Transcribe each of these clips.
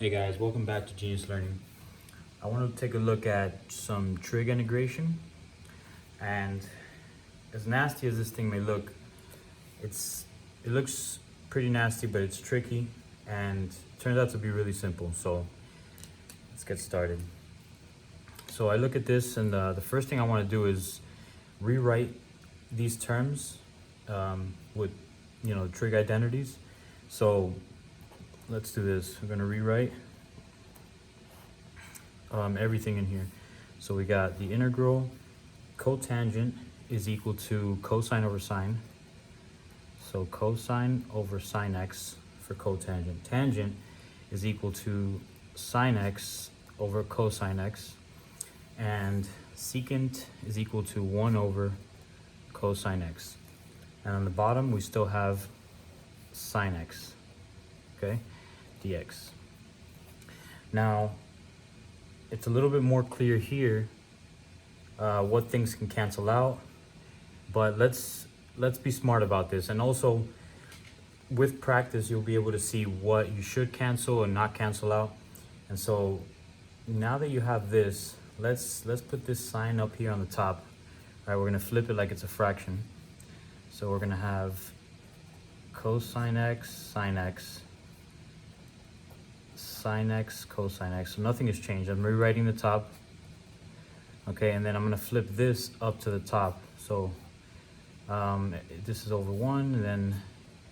Hey guys, welcome back to Genius Learning. I want to take a look at some trig integration, and as nasty as this thing may look, it looks pretty nasty, but it's tricky and it turns out to be really simple. So let's get started. So I look at this, and the first thing I want to do is rewrite these terms with trig identities. So let's do this. We're going to rewrite everything in here. So we got the integral cotangent is equal to cosine over sine. So cosine over sine x for cotangent. Tangent is equal to sine x over cosine x. And secant is equal to 1 over cosine x. And on the bottom, we still have sine x, okay, dx. Now, it's a little bit more clear here what things can cancel out, but let's be smart about this. And also, with practice, you'll be able to see what you should cancel and not cancel out. And so, now that you have this, let's put this sign up here on the top. All right, we're gonna flip it like it's a fraction. So we're gonna have cosine x, sine x, sine x, cosine x. So nothing has changed. I'm rewriting the top. Okay, and then I'm gonna flip this up to the top. So this is over 1, and then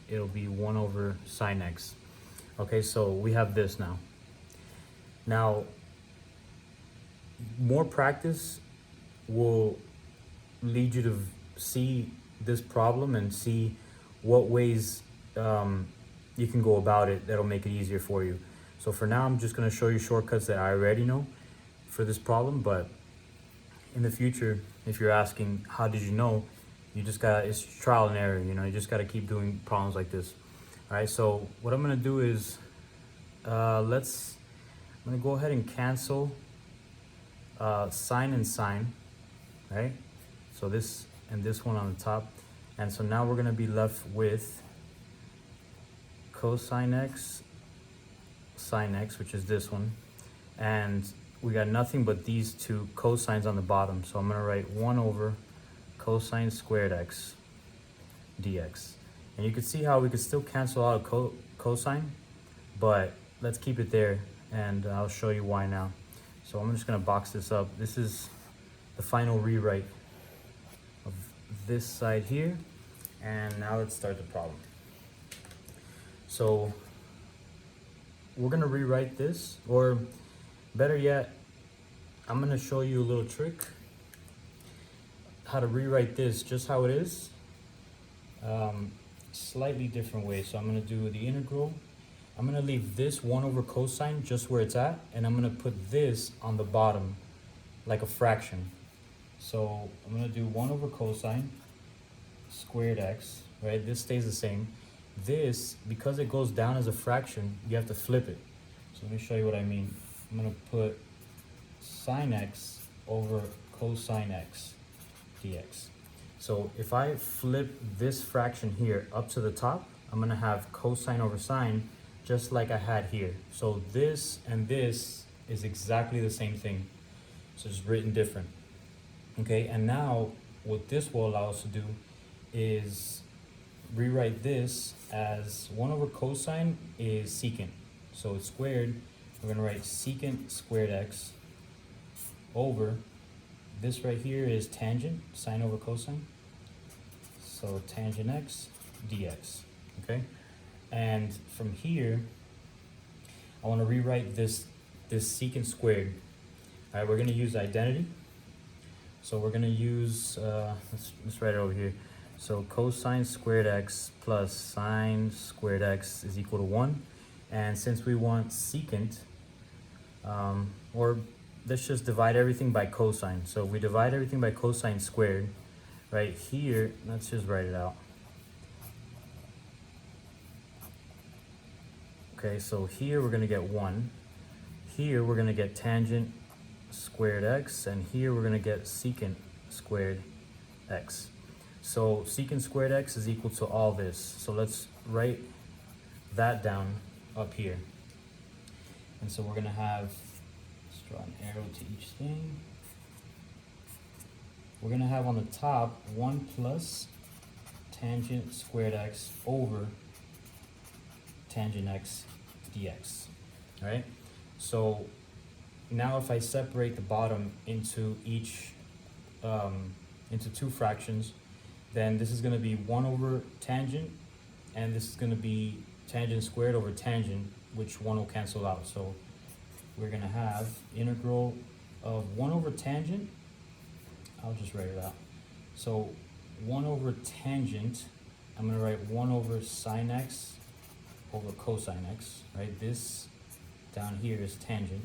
it'll be 1 over sine x. Okay, so we have this now. Now, more practice will lead you to see this problem and see what ways you can go about it that'll make it easier for you. So for now, I'm just going to show you shortcuts that I already know for this problem, but in the future, if you're asking how did you know, it's trial and error. You just got to keep doing problems like this. All right, so what I'm going to do is I'm going to go ahead and cancel sine and sine, right? So this and this one on the top. And so now we're going to be left with cosine x, sine x, which is this one. And we got nothing but these two cosines on the bottom. So I'm going to write 1 over cosine squared x dx. And you can see how we could still cancel out a cosine, but let's keep it there, and I'll show you why now. So I'm just going to box this up. This is the final rewrite of this side here. And now let's start the problem. So we're going to rewrite this, or better yet, I'm going to show you a little trick how to rewrite this just how it is, slightly different way. So I'm going to do the integral. I'm going to leave this 1 over cosine just where it's at, and I'm going to put this on the bottom like a fraction. So I'm going to do 1 over cosine squared x, right? This stays the same. This, because it goes down as a fraction, you have to flip it. So let me show you what I mean. I'm going to put sine x over cosine x dx. So if I flip this fraction here up to the top, I'm going to have cosine over sine just like I had here. So this and this is exactly the same thing. So it's written different. Okay, and now what this will allow us to do is rewrite this as 1 over cosine is secant. So it's squared. We're going to write secant squared x over this right here is tangent, sine over cosine. So tangent x dx. Okay, and from here, I want to rewrite this secant squared. All right, we're going to use identity. So we're going to use, let's write it over here. So cosine squared x plus sine squared x is equal to 1. And since we want secant, or let's just divide everything by cosine. So if we divide everything by cosine squared, right here, let's just write it out. Okay, so here we're going to get 1. Here we're going to get tangent squared x, and here we're going to get secant squared x. So secant squared x is equal to all this. So let's write that down up here. And so we're gonna have, let's draw an arrow to each thing. We're gonna have on the top 1 plus tangent squared x over tangent x dx, right? So now if I separate the bottom into into two fractions, then this is gonna be 1 over tangent, and this is gonna be tangent squared over tangent, which one will cancel out. So we're gonna have integral of 1 over tangent, I'll just write it out. So 1 over tangent, I'm gonna write 1 over sine x over cosine x, right? This down here is tangent,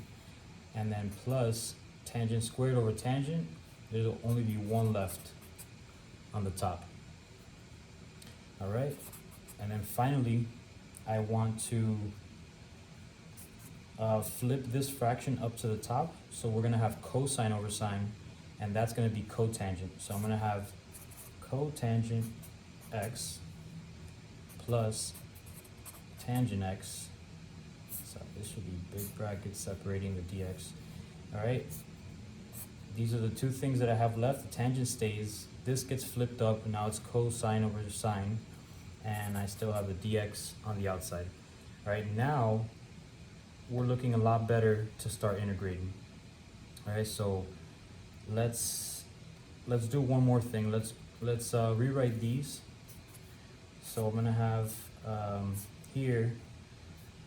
and then plus tangent squared over tangent, there'll only be 1 left on the top. All right, and then finally, I want to flip this fraction up to the top, so we're gonna have cosine over sine, and that's gonna be cotangent. So I'm gonna have cotangent x plus tangent x. So this should be big brackets separating the dx. All right, these are the two things that I have left. The tangent stays, this gets flipped up, and now it's cosine over sine, and I still have the dx on the outside. All right, now we're looking a lot better to start integrating. All right, so let's do one more thing. Let's rewrite these. So I'm gonna have here,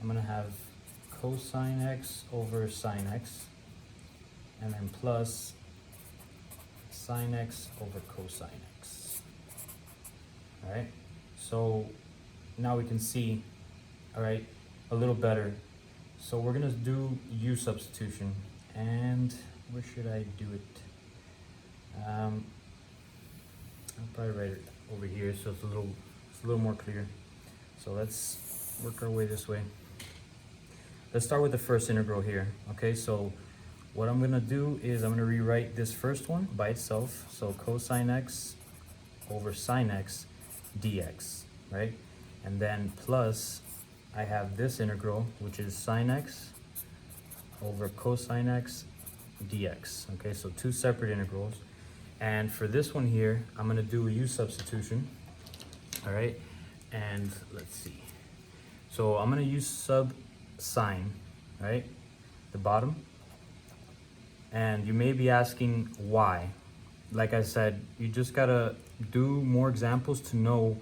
I'm gonna have cosine x over sine x, and then plus sine x over cosine x. All right, so now we can see, all right, a little better. So we're gonna do u substitution, and where should I do it? I'll probably write it over here so it's a little more clear. So let's work our way this way. Let's start with the first integral here. Okay, so what I'm gonna do is I'm gonna rewrite this first one by itself. So cosine x over sine x dx, right? And then plus I have this integral, which is sine x over cosine x dx. Okay, so two separate integrals. And for this one here, I'm gonna do a u substitution. All right, and let's see. So I'm gonna use sub sine, right? The bottom. And you may be asking why. Like I said, you just gotta do more examples to know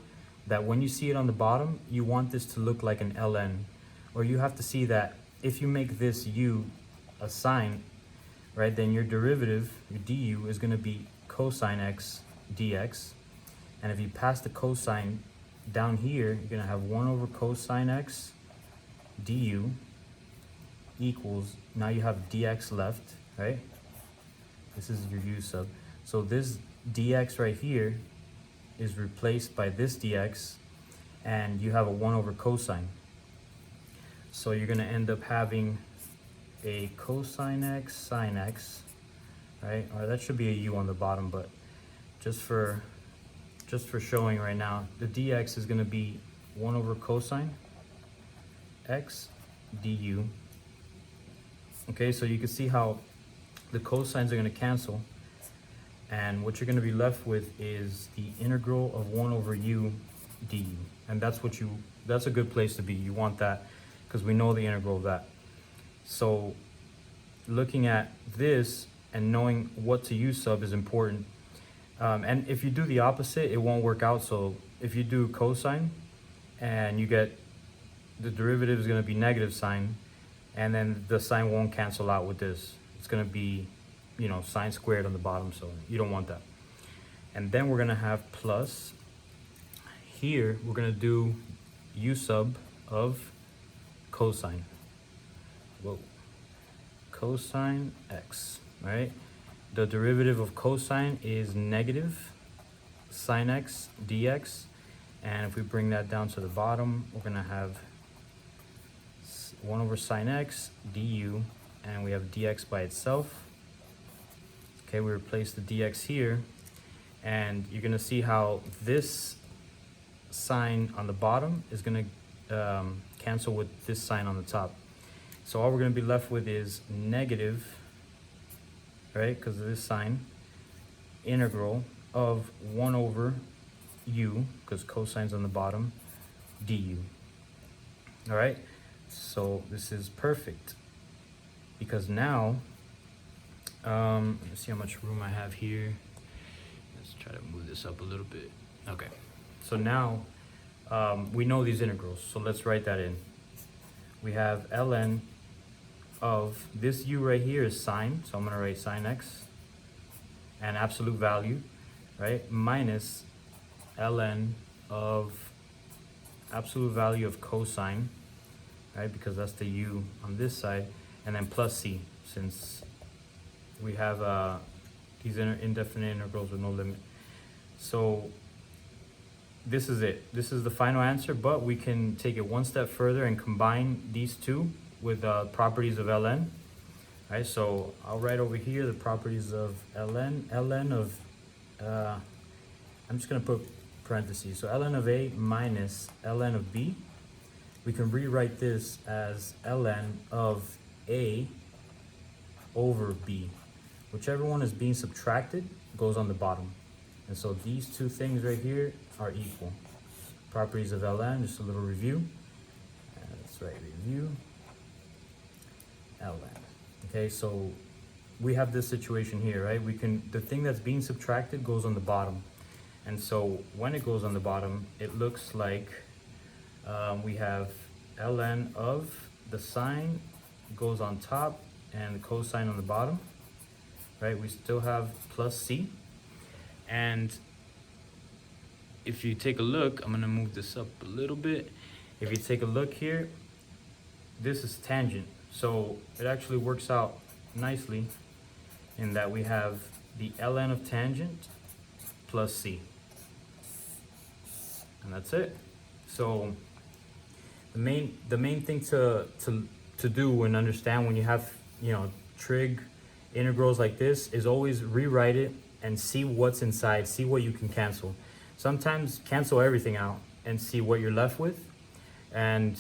that when you see it on the bottom, you want this to look like an ln, or you have to see that if you make this u a sine, right, then your derivative, your du, is gonna be cosine x dx. And if you pass the cosine down here, you're gonna have 1 over cosine x du equals, now you have dx left, right? This is your u sub. So this dx right here is replaced by this dx, and you have a 1 over cosine. So you're gonna end up having a cosine x sine x, right? Or that should be a u on the bottom, but just for showing right now, the dx is gonna be 1 over cosine x du. Okay, so you can see how the cosines are gonna cancel, and what you're gonna be left with is the integral of 1 over u du. And that's a good place to be. You want that because we know the integral of that. So looking at this and knowing what to u sub is important. And if you do the opposite, it won't work out. So if you do cosine and you get the derivative is going to be negative sine, and then the sine won't cancel out with this. It's going to be, you know, sine squared on the bottom, so you don't want that. And then we're going to have plus. Here we're going to do u sub of cosine. Whoa. Cosine x, right? The derivative of cosine is negative sine x dx, and if we bring that down to the bottom, we're gonna have 1 over sine x du, and we have dx by itself. Okay, we replace the dx here, and you're gonna see how this sign on the bottom is gonna cancel with this sign on the top. So all we're going to be left with is negative, right, because of this sign, integral of 1 over u, because cosine's on the bottom, du. All right, so this is perfect, because now, let's see how much room I have here. Let's try to move this up a little bit. Okay, so now we know these integrals, so let's write that in. We have ln of this u right here is sine, so I'm going to write sine x, and absolute value, right, minus ln of absolute value of cosine, right, because that's the u on this side, and then plus c, since we have these indefinite integrals with no limit. So this is it. This is the final answer, but we can take it one step further and combine these two with properties of ln. Right, so I'll write over here the properties of ln of, I'm just gonna put parentheses. So ln of a minus ln of b. We can rewrite this as ln of a over b. Whichever one is being subtracted goes on the bottom. And so these two things right here are equal. Properties of ln, just a little review. Let's write review ln. Okay, so we have this situation here, right? The thing that's being subtracted goes on the bottom. And so when it goes on the bottom, it looks like we have ln of the sine goes on top and the cosine on the bottom, right? We still have plus c. And if you take a look, I'm gonna move this up a little bit. If you take a look here, this is tangent. So it actually works out nicely in that we have the ln of tangent plus c. And that's it. So the main thing to do and understand when you have, you know, trig integrals like this is always rewrite it and see what's inside, see what you can cancel. Sometimes cancel everything out and see what you're left with. And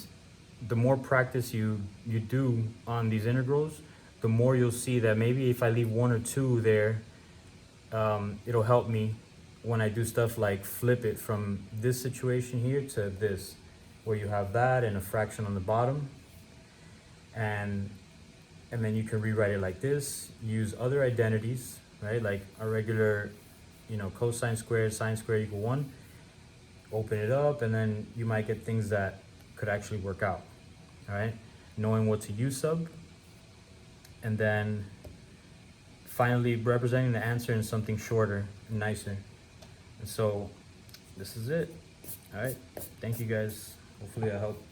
the more practice you do on these integrals, the more you'll see that maybe if I leave 1 or 2 there, it'll help me when I do stuff like flip it from this situation here to this, where you have that and a fraction on the bottom, and then you can rewrite it like this, use other identities, right, like a regular, you know, cosine squared, sine squared equal 1, open it up, and then you might get things that could actually work out. All right, knowing what to u sub, and then finally representing the answer in something shorter and nicer. And so this is it. All right, thank you guys. Hopefully I helped.